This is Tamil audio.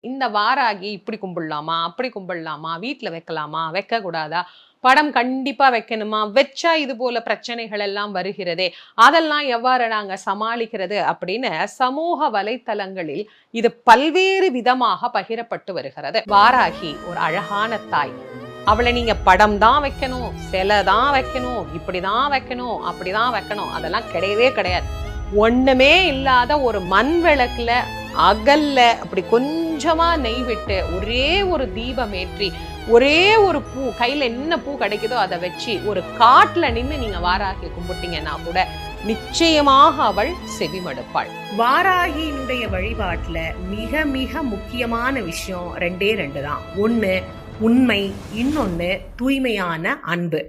இந்த வாராகி இப்படி கும்பிடலாமா, அப்படி கும்பிடலாமா, வீட்டுல வைக்கலாமா, வைக்க கூடாதா, படம் கண்டிப்பா வைக்கணுமா, வச்சா இது போல பிரச்சனைகள் எல்லாம் வருகிறதே, அதெல்லாம் எவ்வாறு நாங்க சமாளிக்கிறது அப்படின்னு சமூக வலைத்தளங்களில் இது பல்வேறு விதமாக பகிரப்பட்டு வருகிறது. வாராகி ஒரு அழகான தாய். அவளை நீங்க படம் தான் வைக்கணும், சிலை தான் வைக்கணும், இப்படிதான் வைக்கணும், அப்படிதான் வைக்கணும், அதெல்லாம் கிடையவே கிடையாது. ஒண்ணுமே இல்லாத ஒரு மண் விளக்குல அகல்ல அப்படி கொஞ்சமா நெய் விட்டு ஒரே ஒரு தீபம் ஏற்றி ஒரே ஒரு பூ, கையில என்ன பூ கிடைக்குதோ அதை வச்சு ஒரு காட்டுல நின்று நீங்க வாராகி கும்பிட்டீங்கன்னா கூட நிச்சயமாக அவள் செவிமடுப்பாள். வாராகியினுடைய வழிபாட்டுல மிக மிக முக்கியமான விஷயம் ரெண்டே ரெண்டு தான். ஒண்ணு உண்மை, இன்னொன்னு தூய்மையான அன்பு.